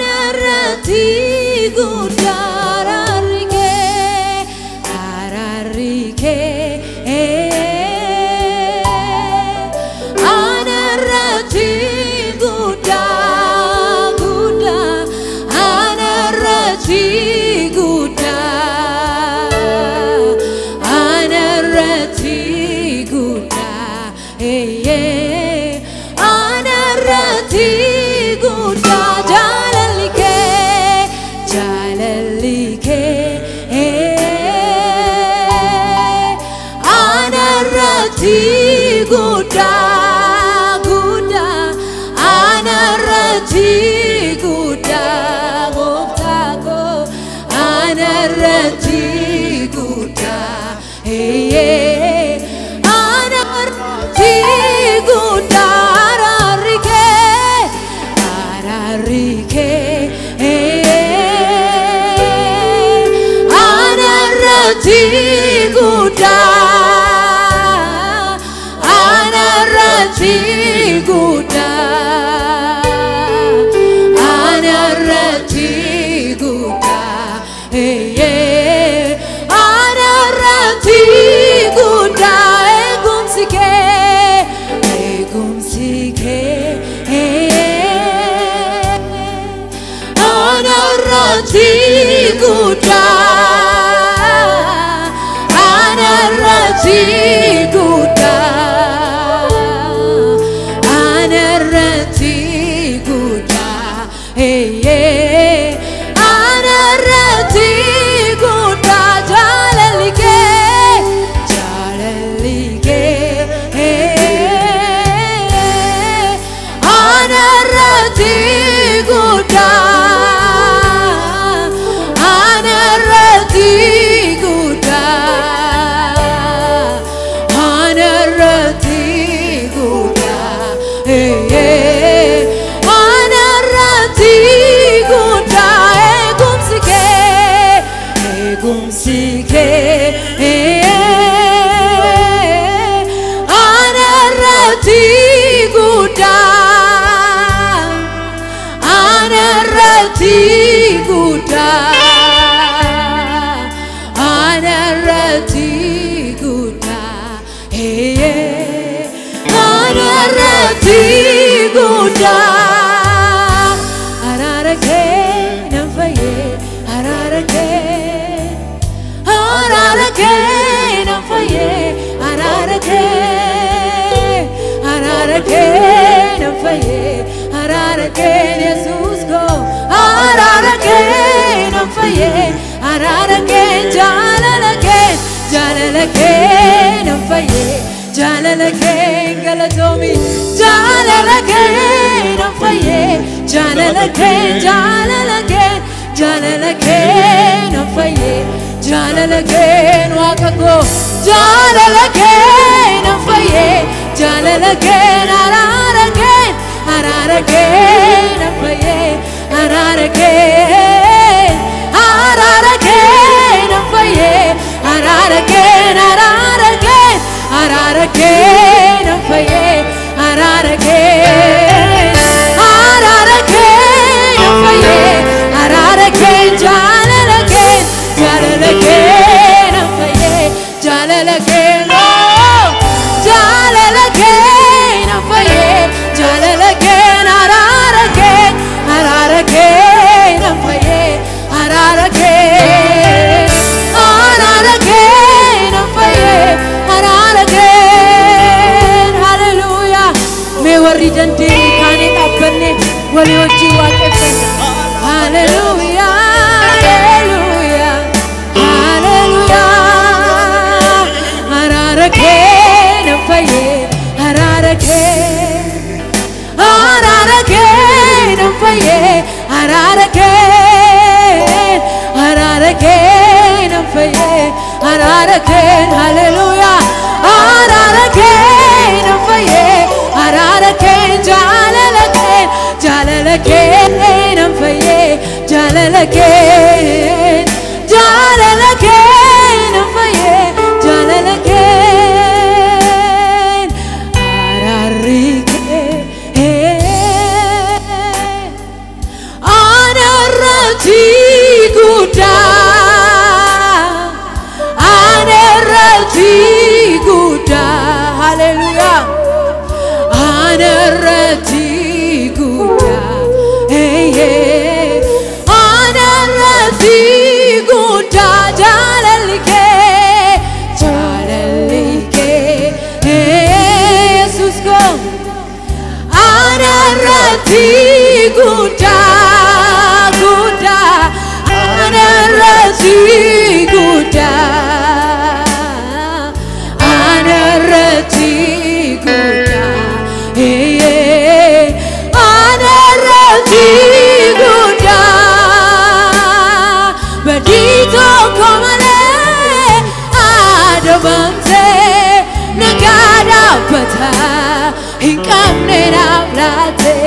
Anarati gudararike ararike Anarati guda guda Anarati guda Anarati guda Anarati guda jalalike jalalike Anarati guda guda Anarati guda goptago Anarati guda Anarati guda ararike ararike Anarati guda Anarati guda Anarati guda Anarati guda egumsike egumsike Anarati guda Anarati guda Anarati guda Anarati guda jalalike jalalike Anarati guda Anarati guda Anarati guda Anarati guda egumsike egumsike Anarati guda Anarati guda Anarati guda Anarati guda Ararake nafaye ararake Ararake nafaye ararake Ararake nafaye ararake Jesus go Ararake nafaye ararake jalalake jalalake nafaye jalalake galatomi jalalake nafaye jalalake jalalake jalalake nafaye jalalake wakago jalalake nafaye jalalake ararake ararake nafaye ararake ararake nafaye ararake ararake ararake nafaye ararake ararake nafaye ararake jalalake jalalake nafaye jalalake no jalalake nafaye jalalake ararake ararake nafaye ararake ararake nafaye ararake hallelujah me warri jante kane tappanne wali wajji waaqeffata hallelujah hallelujah hallelujah ararake nafaye ararake ararake nafaye ararake ararake nafaye ararake hallelujah ararake nafaye ararake jalalake jalalake nafaye jalalake jalalake nafaye jalalake ararike Guda, Guda, Anarati Guda, Anarati Guda, Anarati Guda, Badito Komale, Adavante, Nagada Pata, Hinkamne Navrate.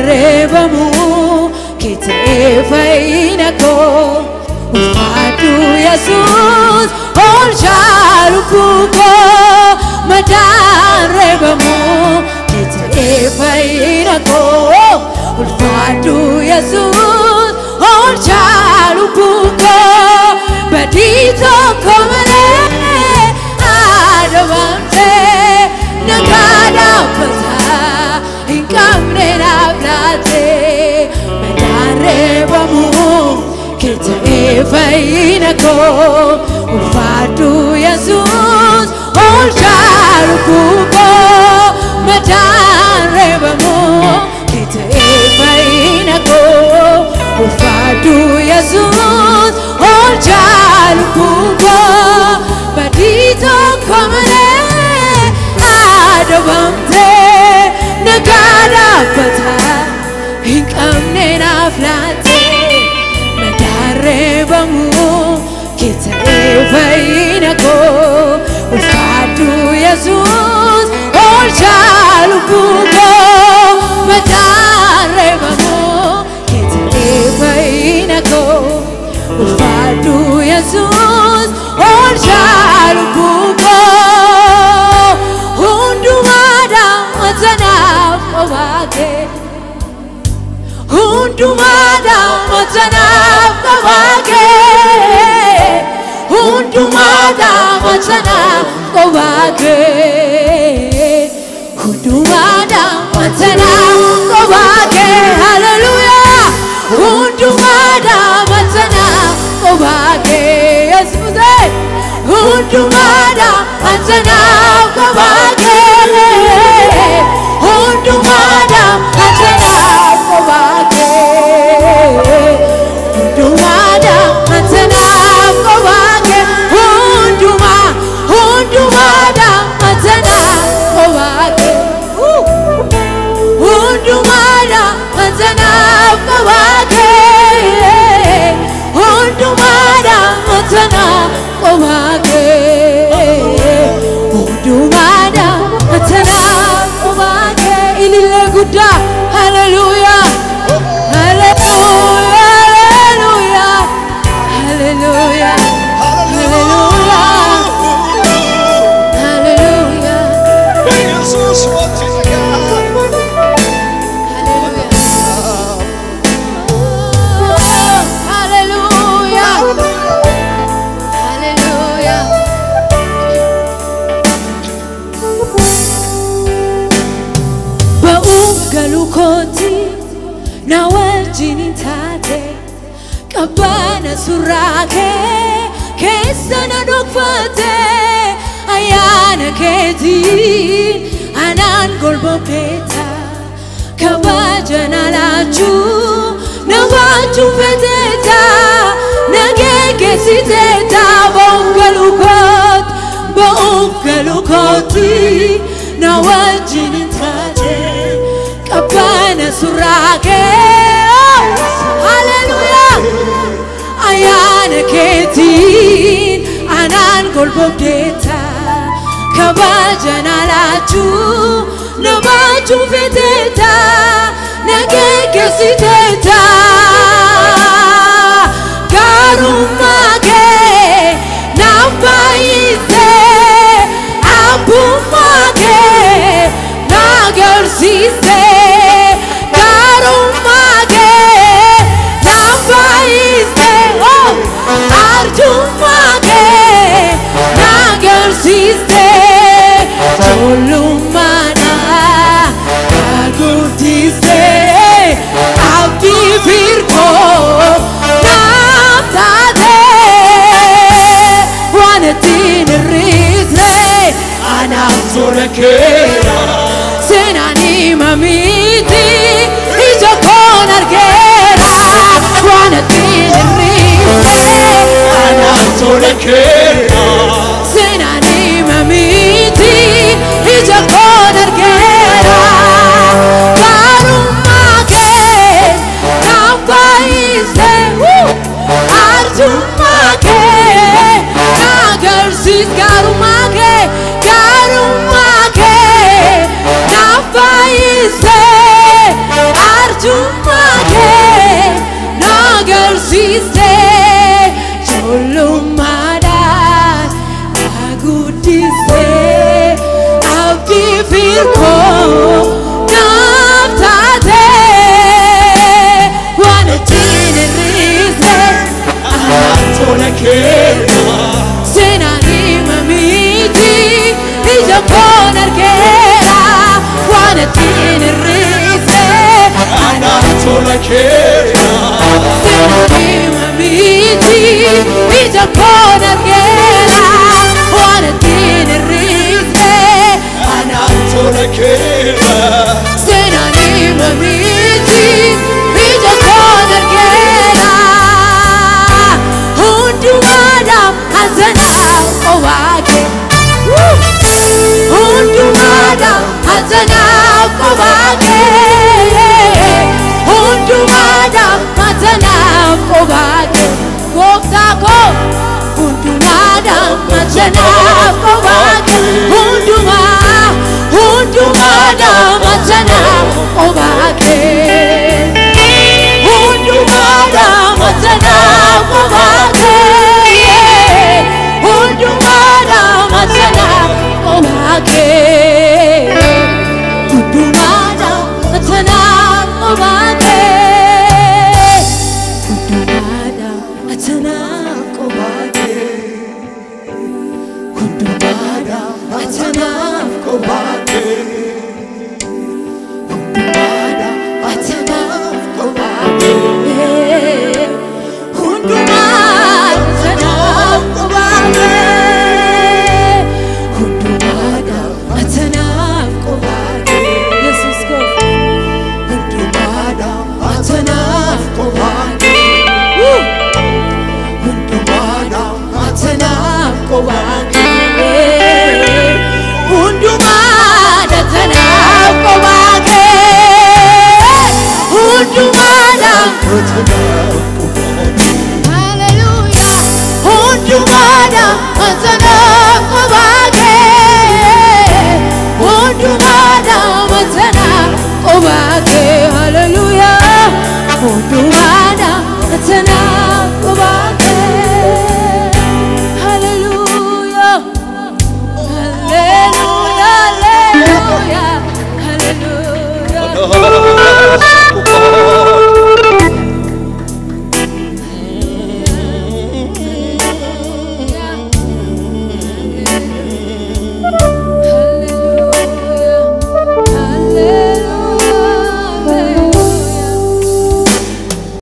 Rebamu kita fainako Ufatu Yesus Olcharukuko Madan rebamu kita fainako Ufatu Yesus Olcharukuko Badito komane adavante Nagada pata Inkamne navrate Medarebamu Kita fainako Ulfatu Yesus Olcharukuko Medarebamu Kita fainako Ulfatu Yesus Olcharukuko Badito komane adavante Nagada pata Hinkamne naflate Medarebamu Kita fainako Ufatu Yesus Olcharukuko Medarebamu Kita fainako Ufatu Yesus Olcharukuko Hundumada Matanaf Kawake Hundumada Matanaf Kawake Hundumada Matanaf Kawake Hundumada Matanaf Kawake Hallelujah Hundumada Matanaf Kawake Yes Muse Hundumada Matanaf Kawake Hundumada Matanaf Kawake Hundumada Matanaf Kawake Hundumada Matanaf Kawake Hundumada Matanaf Kawake Hundumada Matanaf Kawake Hundumada Matanaf Kawake Ilile Guda Hallelujah Hallelujah Hallelujah Hallelujah Hallelujah Jesus what is God Hallelujah Hallelujah Ba'ungalukoti na wajini tate Kabana surake Kesana nukfate Ayana ketin Anan golbo peta Kabajana lachu Nawaju feteta Nageke siteta Ba'ungalukoti na wajini tate Kabana surake Hallelujah Ayana ketin Anan golbogeta Kabajana lachu Nabaju feteta Nageke siteta Garumake Nafaise Abumake Nagarsise Garumake Nafaise Arjumake Nagarsise Jolumana Nagurtise Abdi Virko Namtate Wanatin Rizre Anam Surakera Senani Mamiti Tolekera Senani mamiti ija konargera Karumake kampaise Arjumake nagarsis karumake nafaise Arjumake nagarsis Cholumadan nagudise abdi firko naftate wana tinirize Tolekera senani mamiti ija konargera wana tinirize Tolekera senani mamiti ija konargera wana tinirize Tolekera senani mamiti ija konargera hundumada hazana owake hundumada hazana owake hundumada hazana owake goftako hundumada hazana owake hundumada hazana owake hundumada hazana owake hundumada hazana owake hundumada hazana owake hundumada hazana owake hundumada hazana Kobate hundumada hazana owake hundumada hazana owake hundumada hazana owake Jesus go hundumada hazana owake hundumada hazana owake hundumada hazana owake hundumada hallelujah hundumada hazana owake hundumada hazana owake hallelujah hundumada hazana owake